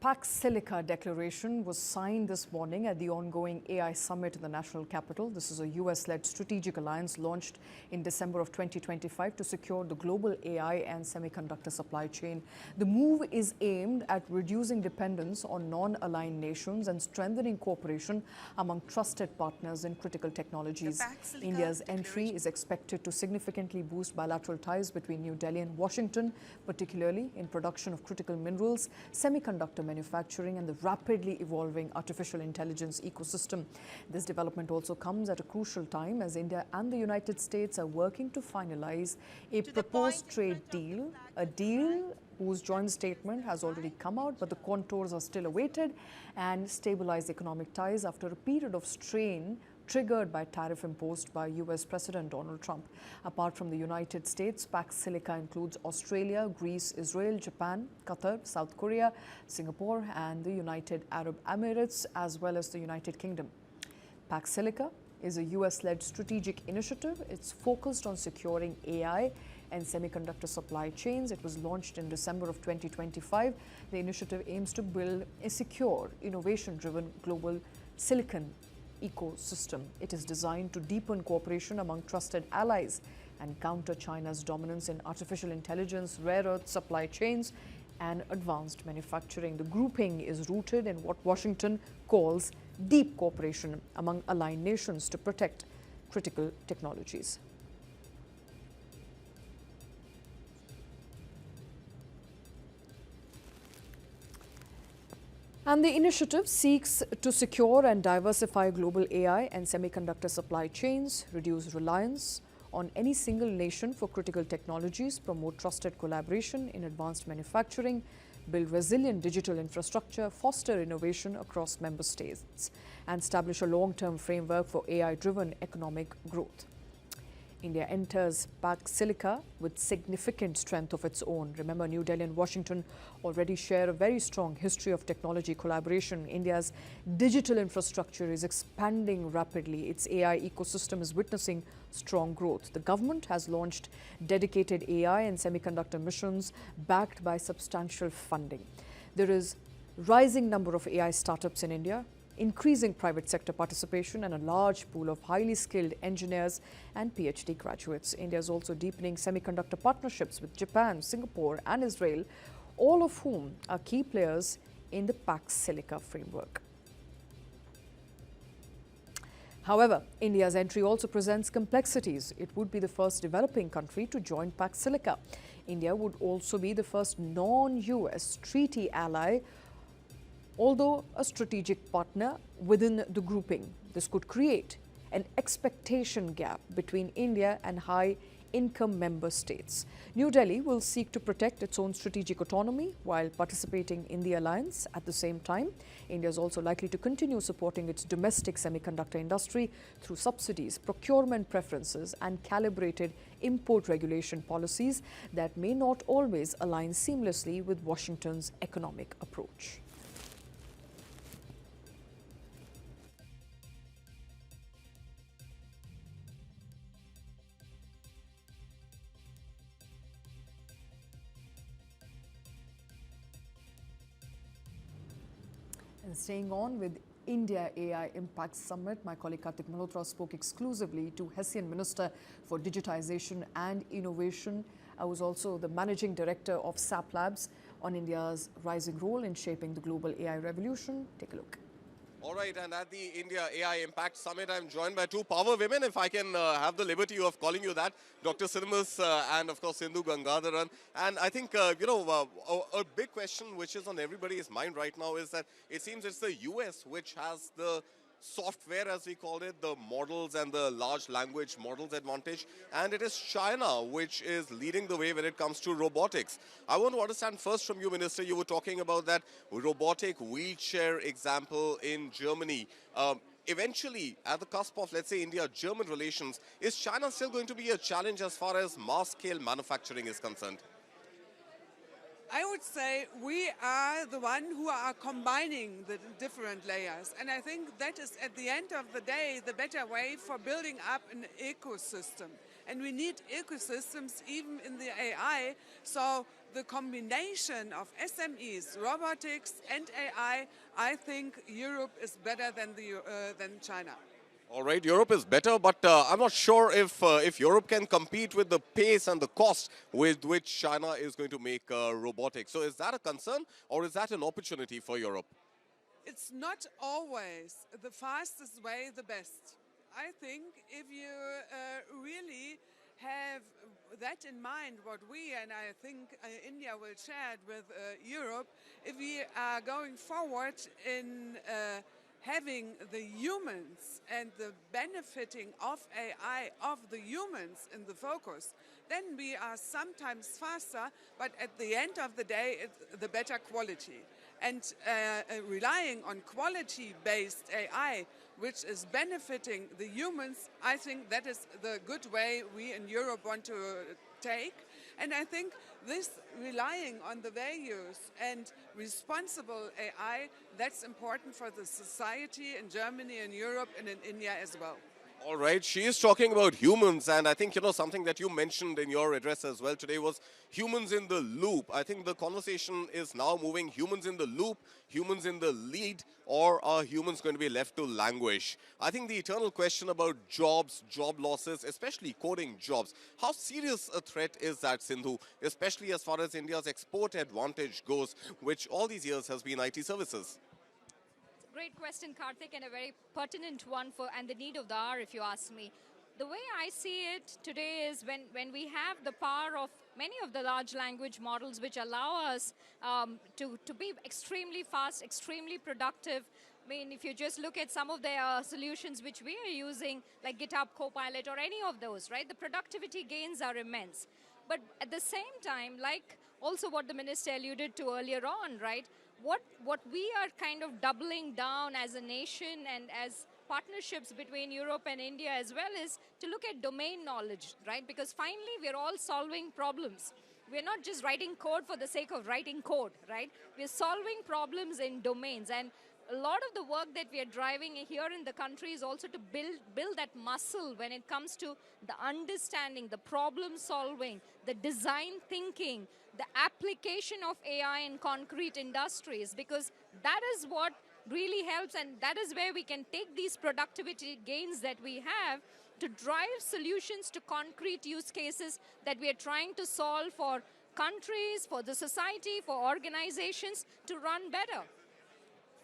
Pax Silica declaration was signed this morning at the ongoing AI summit in the national capital. This is a U.S.-led strategic alliance launched in December of 2025 to secure the global AI and semiconductor supply chain. The move is aimed at reducing dependence on non-aligned nations and strengthening cooperation among trusted partners in critical technologies. India's entry is expected to significantly boost bilateral ties between New Delhi and Washington, particularly in production of critical minerals, semiconductor manufacturing and the rapidly evolving artificial intelligence ecosystem. This development also comes at a crucial time as India and the United States are working to finalize a proposed trade deal, a deal whose joint statement has already come out, but the contours are still awaited, and stabilize economic ties after a period of strain triggered by tariff imposed by US President Donald Trump. Apart from the United States, Pax Silica includes Australia, Greece, Israel, Japan, Qatar, South Korea, Singapore and the United Arab Emirates, as well as the United Kingdom. Pax Silica is a US-led strategic initiative. It's focused on securing AI and semiconductor supply chains. It was launched in December of 2025. The initiative aims to build a secure, innovation-driven global silicon ecosystem. It is designed to deepen cooperation among trusted allies and counter China's dominance in artificial intelligence, rare earth supply chains and advanced manufacturing. The grouping is rooted in what Washington calls deep cooperation among aligned nations to protect critical technologies. And the initiative seeks to secure and diversify global AI and semiconductor supply chains, reduce reliance on any single nation for critical technologies, promote trusted collaboration in advanced manufacturing, build resilient digital infrastructure, foster innovation across member states, and establish a long-term framework for AI-driven economic growth. India enters Pax Silica with significant strength of its own. Remember, New Delhi and Washington already share a very strong history of technology collaboration. India's digital infrastructure is expanding rapidly. Its AI ecosystem is witnessing strong growth. The government has launched dedicated AI and semiconductor missions backed by substantial funding. There is a rising number of AI startups in India, increasing private sector participation and a large pool of highly skilled engineers and PhD graduates. India is also deepening semiconductor partnerships with Japan, Singapore and Israel, all of whom are key players in the Pax Silica framework. However, India's entry also presents complexities. It would be the first developing country to join Pax Silica. India would also be the first non-US treaty ally, although a strategic partner within the grouping. This could create an expectation gap between India and high-income member states. New Delhi will seek to protect its own strategic autonomy while participating in the alliance. At the same time, India is also likely to continue supporting its domestic semiconductor industry through subsidies, procurement preferences and calibrated import regulation policies that may not always align seamlessly with Washington's economic approach. And staying on with India AI Impact Summit, my colleague Kartik Malhotra spoke exclusively to Hessian Minister for Digitization and Innovation. I was also the Managing Director of SAP Labs on India's rising role in shaping the global AI revolution. Take a look. All right, and at the India AI Impact Summit, I'm joined by two power women, if I can have the liberty of calling you that, Dr. Sinimus and, of course, Sindhu Gangadharan. And I think, a big question which is on everybody's mind right now is that it seems it's the US which has the software, as we call it, the models and the large language models advantage, and it is China which is leading the way when it comes to robotics. I want to understand first from you, Minister, you were talking about that robotic wheelchair example in Germany. Eventually, at the cusp of, let's say, India-German relations, is China still going to be a challenge as far as mass-scale manufacturing is concerned? I would say we are the one who are combining the different layers. And I think that is, at the end of the day, the better way for building up an ecosystem. and we need ecosystems even in the AI. So the combination of SMEs, robotics, and AI, I think Europe is better than China. All right, Europe is better, but I'm not sure if Europe can compete with the pace and the cost with which China is going to make robotics. So is that a concern, or is that an opportunity for Europe? It's not always the fastest way the best. I think if you really have that in mind, what we, and I think India will share it with Europe, if we are going forward in having the humans and the benefiting of AI, of the humans in the focus, then we are sometimes faster, but at the end of the day, it's the better quality. And relying on quality-based AI, which is benefiting the humans, I think that is the good way we in Europe want to take. And I think this relying on the values and responsible AI, that's important for the society in Germany and Europe and in India as well. All right, she is talking about humans, and I think, something that you mentioned in your address as well today was humans in the loop. I think the conversation is now moving humans in the loop, humans in the lead, or are humans going to be left to languish? I think the eternal question about jobs, job losses, especially coding jobs, how serious a threat is that, Sindhu, especially as far as India's export advantage goes, which all these years has been IT services? Great question, Karthik, and a very pertinent one and the need of the hour, if you ask me. The way I see it today is when we have the power of many of the large language models which allow us to be extremely fast, extremely productive. I mean, if you just look at some of the solutions which we are using, like GitHub Copilot or any of those, right? The productivity gains are immense. But at the same time, like also what the minister alluded to earlier on, right? What we are kind of doubling down as a nation and as partnerships between Europe and India as well is to look at domain knowledge, right? Because finally we're all solving problems. We're not just writing code for the sake of writing code, right? We're solving problems in domains, and a lot of the work that we are driving here in the country is also to build that muscle when it comes to the understanding, the problem solving, the design thinking, the application of AI in concrete industries, because that is what really helps, and that is where we can take these productivity gains that we have to drive solutions to concrete use cases that we are trying to solve for countries, for the society, for organizations to run better.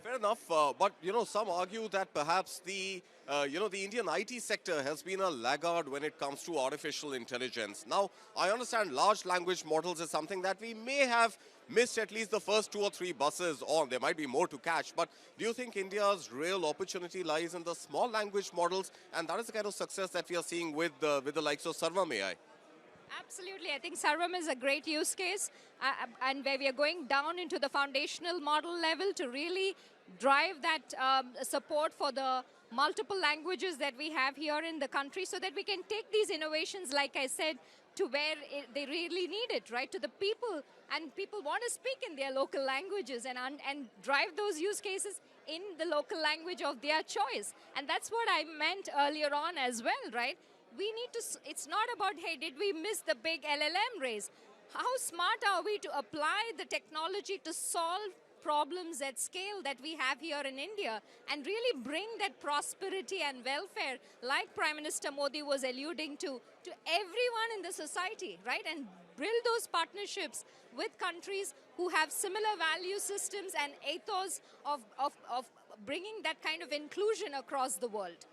Fair enough, but some argue that perhaps the Indian IT sector has been a laggard when it comes to artificial intelligence. Now, I understand large language models is something that we may have missed at least the first 2 or 3 buses on. There might be more to catch, but do you think India's real opportunity lies in the small language models, and that is the kind of success that we are seeing with the likes of Sarvam AI? Absolutely. I think Sarvam is a great use case, and where we are going down into the foundational model level to really drive that support for the multiple languages that we have here in the country, so that we can take these innovations, like I said, to where they really need it, right? To the people, and people want to speak in their local languages and drive those use cases in the local language of their choice. And that's what I meant earlier on as well, right? We need to, it's not about, hey, did we miss the big LLM race? How smart are we to apply the technology to solve problems at scale that we have here in India and really bring that prosperity and welfare, like Prime Minister Modi was alluding to everyone in the society, right? And build those partnerships with countries who have similar value systems and ethos of bringing that kind of inclusion across the world.